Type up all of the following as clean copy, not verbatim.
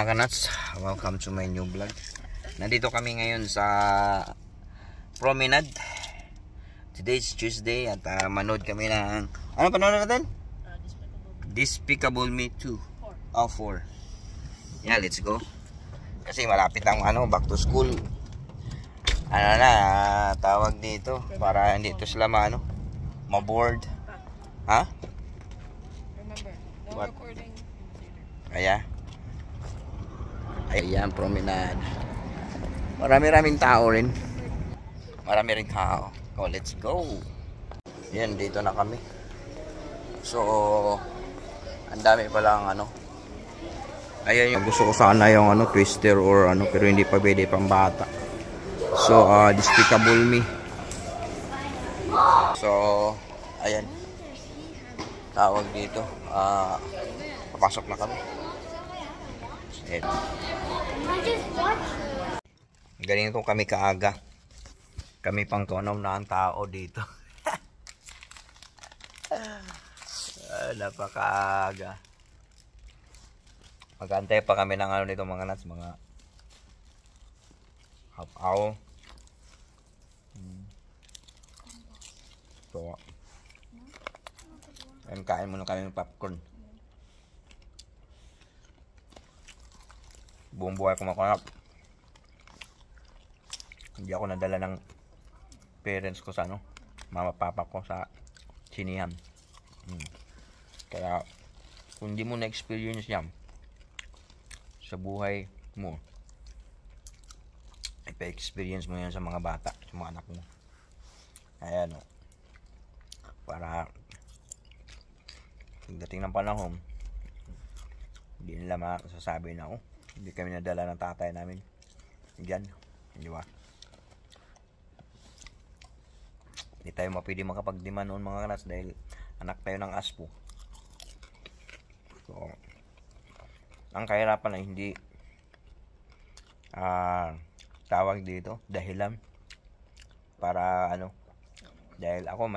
mga kanats, welcome to my new vlog. Nandito kami ngayon sa promenade. Today's Tuesday at manood kami ng ano panood natin? Despicable Me 2 or 4. Yeah, let's go. Kasi malapit ang back to school. Tawag dito para hindi ito sila ma-board. Ha? Remember, no What? recording. Ayan, promenade. Marami-raming tao rin. Marami rin tao. Oh, let's go. Yan, dito na kami. So, ang dami pala ang Ayan yung gusto ko sana yung twister or pero hindi pa pwede pang bata. So, Despicable Me. So, ayan. Tawag dito. Papasok na kami. Ganito kami kaaga. Kami pang tunaw na ang tao dito. Napakaaga. Magantay pa kami ng nito mga nuts, mga half hour. So, kain muna kami ng popcorn. Buong buhay kumakarap. Hindi ako nadala ng parents ko sa mama papa ko sa sinihan. Kaya kung hindi mo na-experience yan sa buhay mo, ipa-experience mo yan sa mga bata, sa mga anak mo. Ayan para pagdating ng panahon, hindi nila masasabi na hindi kami nadala ng tatay namin diyan, di ba? Hindi tayo mapwede makapagdima noon mga kanas dahil anak tayo ng aspo. So, ang kahirapan ay hindi tawag dito dahilan para dahil ako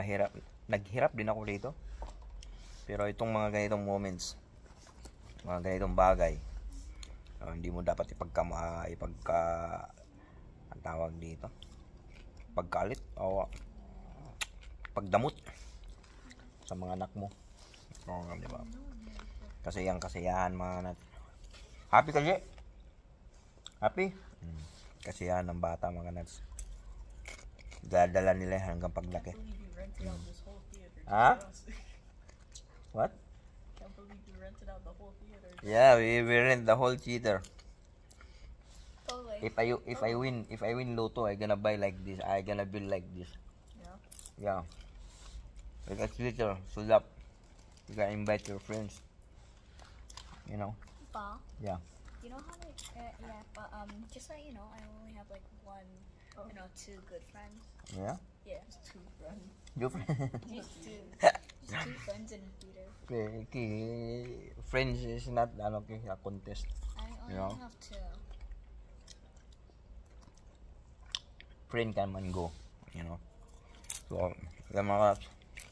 naghirap din ako dito, pero itong mga ganitong moments, mga ganitong bagay, hindi mo dapat ang tawag dito pagkalit o pagdamot sa mga anak mo. Diba? Kasi yung kasiyahan mga happy kasi happy kasiyahan ng bata mga nuts, dadala nila hanggang paglaki. What? Can't believe you rented out the whole theater. Yeah, we rent the whole theater. Totally. If I win Lotto, I gonna buy like this. I gonna build like this. Yeah. Like a theater, so that you can invite your friends. Pa? Yeah. You know how but just so you know, I only have like one, two good friends. Yeah. Yeah, just two friends. Your Just two friends in the theater. friends is not a contest. I only have two. Friend can man go, So, mga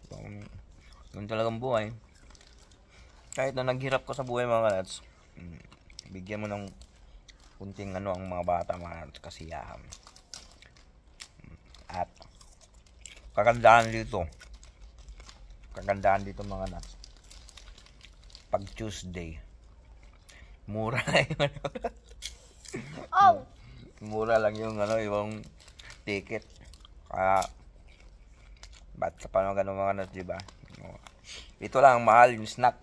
ganun talagang buhay. Kahit na naghirap ka sa buhay mga kalats, bigyan mo ng kunting ang mga bata, mga kasiyahan. At kagandahan dito mga nuts, pag Tuesday mura yung mura lang yung yung ticket. Kaya ba't ka pa ganun mga nuts, diba? Ito lang mahal yung snack.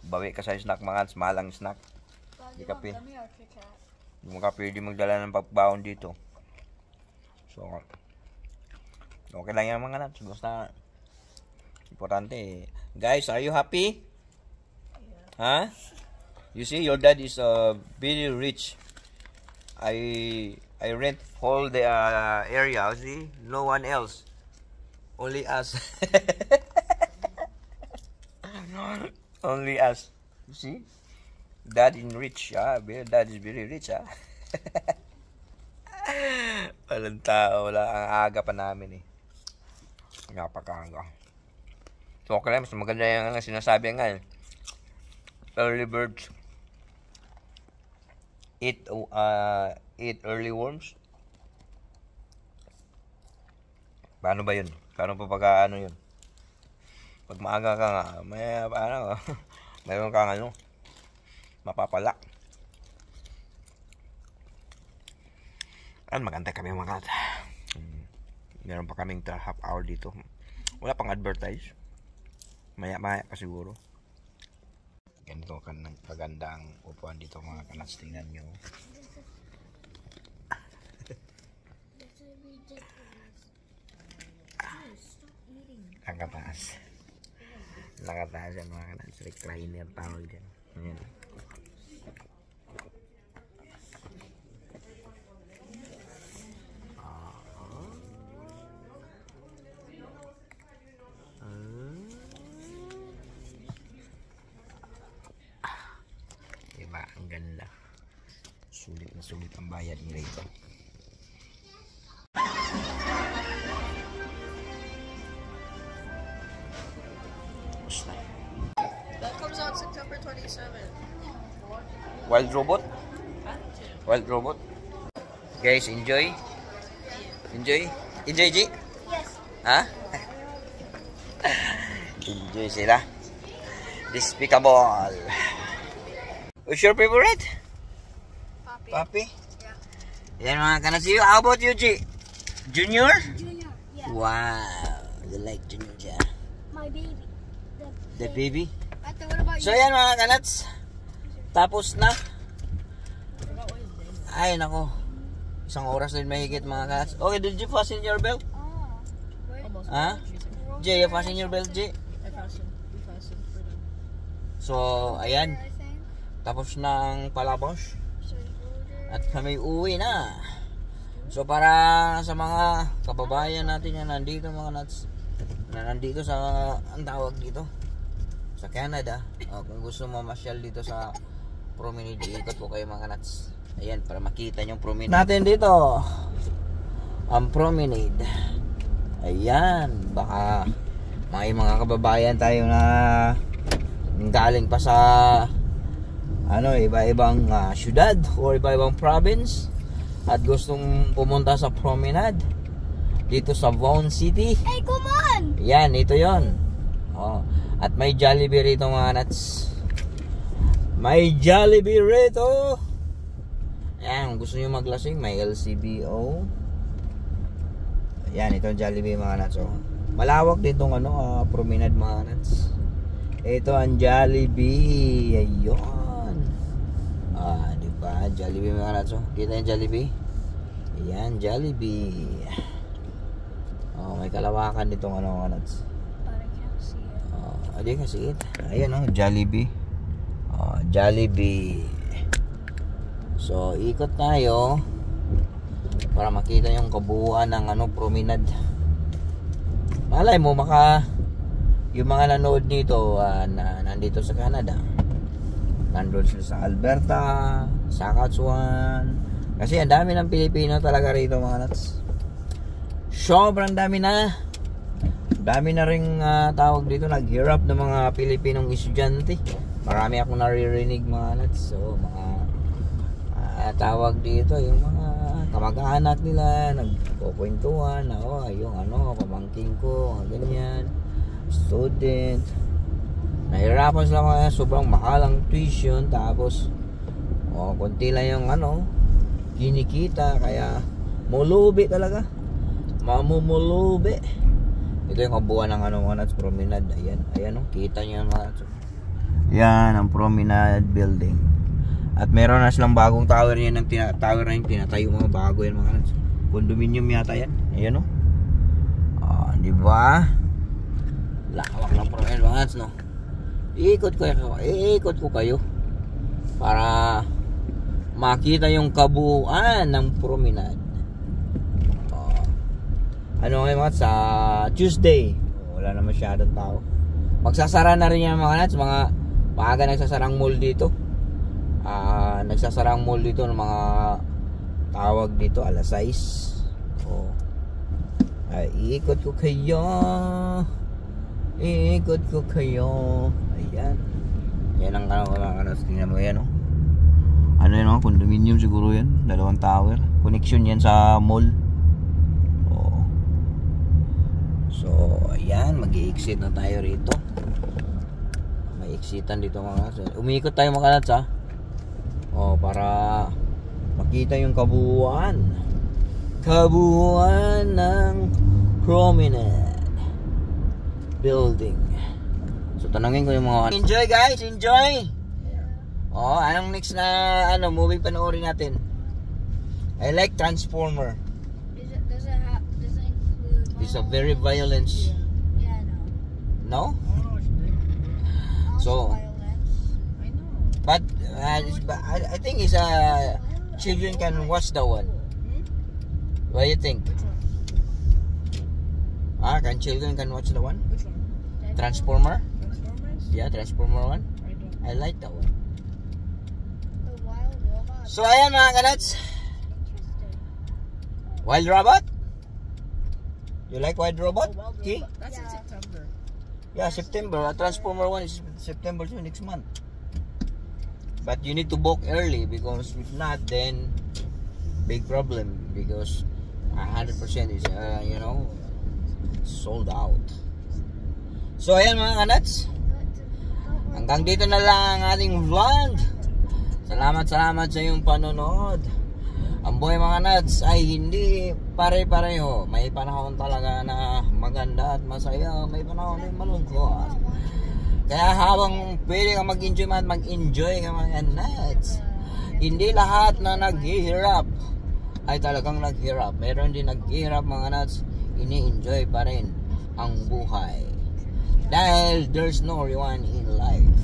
Bawi ka sa snack mga nuts, mahal ang snack. Hindi mo ka pwede magdala ng pagbaon dito. So, okay lang yan mga nuts. Basta, importante. Guys, are you happy? Yeah. Huh? You see, your dad is very rich. I rent whole the area. See, no one else. Only us. Only us. You see? Dad is rich. Dad is very rich. Walang tao, wala. Ang aga pa namin napakaaga. So okay lang, mas maganda yung sinasabi nga early birds eat early worms. Paano ba yun? Paano pa pag ano yun? Pag maaga ka nga, may ano, mayroon kang ano, mapapala. Maganda kami mga kat. Meron pa kaming half hour dito. Wala pang advertise. Maya-maya pa siguro. Ganito kagandang upuan dito mga kanats. Tingnan nyo. Nakataas. Nakataas yan mga kanats. Recliner tawag dyan. Ayan. Diba? Ang ganda. Sulit na sulit ang bayad nila ito. That comes out September 27th. Wild Robot? Wild Robot? Guys, enjoy? Enjoy? Enjoy, G? Yes. Ha? Enjoy sila. Despicable. What's your favorite? Poppy. Papi? Yeah. Yan mga kanats. How about you, G? Junior? Junior. Yeah. Wow. You like Junior, G? My baby. The baby? Ate, what about So yan mga kanats. Tapos na. Ay nako. Isang oras din mahigit mga kanats. Okay, did you fasten your belt? Oh. Wait. Almost. Ha? Jay, you fasten your belt, Jay? I fastened. We fastened for them. So, ayan. I think. Tapos na ang palabos. So you go there. At kami uwi na. So, para sa mga kababayan natin na nandito mga nuts. Na nandito sa, ang tawag dito. Sa Canada. Kung gusto mo masyal dito sa promenade, ikot po kayo mga nuts. Ayan, para makita yung promenade natin dito. Ang promenade. Ayan, baka may mga kababayan tayo na galing pa sa ano, iba-ibang syudad o iba-ibang province at gustong pumunta sa promenade dito sa Vaughan City. Hey, come on! Yan, ito yon. Oh, at may Jollibee rito mga nuts. May Jollibee rito. Ayan, kung gusto nyo maglasing, may LCBO. Ayan, ito ang Jollibee mga nuts. Oh. Malawak din itong ano, promenade mga nuts. Ito ang Jollibee. Ayun. Diba? Jollibee mga nuts. Oh. Kita yung Jollibee? Ayan, Jollibee. Oh, may kalawakan ditong ano mga nuts. But I can't see it. Hindi kasi it. Ayan oh, Jollibee. Jollibee. So, ikot tayo para makita yung kabuuan ng ano, promenade. Malay mo, yung mga nanood nito na nandito sa Canada. Nandun sila sa Alberta, Saskatchewan. Kasi ang dami ng Pilipino talaga rito mga nuts. Sobrang dami na. Dami na ring tawag dito, naghirap ng mga Pilipinong estudyante. Marami akong naririnig mga nuts. So, mga tawag dito, yung mga kamag-anak nila, nagkukwentuhan na, yung ano, pamangking ko, ganyan, student. Nahirapan sila mga sobrang mahal ang tuition, tapos, konti lang yung ano, kinikita, kaya, mulubi talaga. Mamumulubi. Ito yung kabuuan ng ano mga nuts, promenade. Ayan kita nyo yung mga nuts. Yan ang promenade building. At meron na silang bagong tower yan, tower na yung tinatayo mga bago yan mga nuts. Condominium yata yan. Ayan o. Diba? Lawak ng promenade mga nuts, no? Iikot ko kayo para makita yung kabuuan ng promenade. Ano ngayon mga sa Tuesday, wala na masyadong tao. Magsasara na rin yan mga nuts. Mga maaga nagsasarang mall dito. Nagsasarang mall dito ng mga tawag dito alas 6. Iikot ko kayo. Iikot ko kayo. Ayan. Yan ang ano, tingnan mo yan, oh. ano yun, condominium siguro yan, 2 tower. Connection yan sa mall. Oo. So ayan, mag-i-exit na tayo rito. May exitan dito mga kanats. Umiikot tayo mga kanats ha. Para makita yung kabuuan ng promenade building. So tanungin ko yung mga enjoy guys, enjoy. Anong next na movie panoorin natin? I like Transformer. Does it include? It's a very violence. Yeah, no. No? So, Violence. I know. but I think it's children can watch that one. What do you think? Can children can watch the one? Which one? Transformer? Transformers? Yeah, Transformer one. I don't. I like that one. The wild robot. So ayan mga kanats, Interesting. Wild Robot? You like Wild Robot? Oh, Wild Okay. Robot. That's in Yeah. September. Yeah, September. Transformer 1 is September 2 next month. But you need to book early because if not, then big problem because 100% is sold out. So ayan mga kanats, hanggang dito na lang ang ating vlog. Salamat sa iyong panonood. Ang buhay mga nuts ay hindi pare-pareho. May panahon talaga na maganda at masaya. May panahon na malungkot. Kaya habang pwede ka mag-enjoy mag-enjoy ka mga nuts. Hindi lahat na naghihirap ay talagang naghirap. Meron din naghihirap mga nuts, ini-enjoy pa rin ang buhay. Dahil there's no reward in life.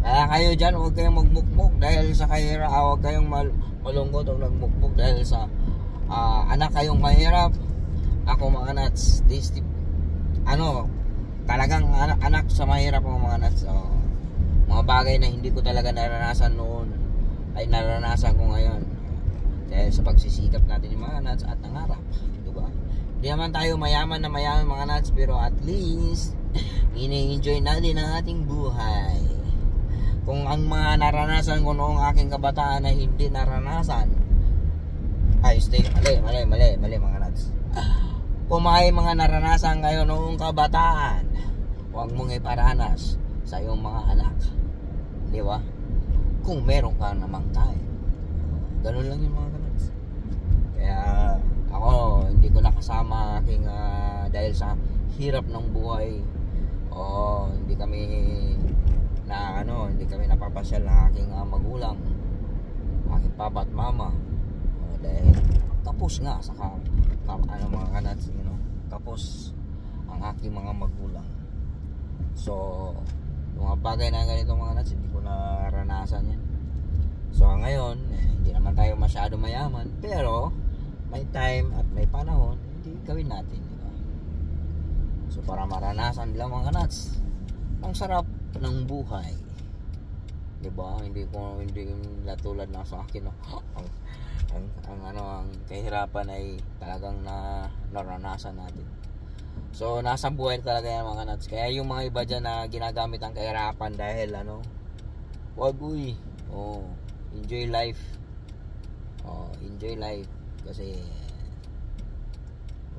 Kaya kayo dyan, huwag kayong magmukmuk dahil sa kahirap. Huwag kayong malungkot o nagmukmuk dahil sa anak kayong mahirap. Ako mga nuts, talagang anak sa mahirap mga nuts. Mga bagay na hindi ko talaga naranasan noon ay naranasan ko ngayon. Dahil sa pagsisikap natin yung mga nuts at nangarap, diba? Hindi naman tayo mayaman na mayaman mga nuts, pero at least ini-enjoy natin ang ating buhay. Kung ang mga naranasan ko noong aking kabataan na hindi naranasan, mali mga nuts. Kung may mga naranasan kayo noong kabataan, huwag mong iparanas sa iyong mga anak, di ba? Kung meron ka namang time. Ganun lang yung mga nuts. Kaya ako hindi ko nakasama aking dahil sa hirap ng buhay. Hindi kami napapasyal ng aking magulang, aking papa at mama. Dahil kapos nga sa mga kanats, kapos ang aking mga magulang. So yung mga bagay na ganito mga kanats, hindi ko naranasan yan. So ngayon, hindi naman tayo masyado mayaman, pero may time at may panahon, hindi gawin natin, diba? So para maranasan nila mga kanats ang sarap ng buhay, diba? Hindi tulad na sa akin, ang kahirapan ay talagang naranasan natin. So nasa buhay talaga yan mga nuts. Kaya yung mga iba dyan na ginagamit ang kahirapan dahil wag enjoy life. Enjoy life kasi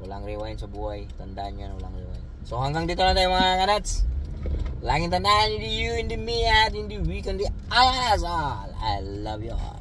walang rewind sa buhay. Tandaan yan, walang rewind. So hanggang dito na tayo mga nuts. Laging tandaan, hindi you, hindi me, at hindi we, kundi us all. I love you all.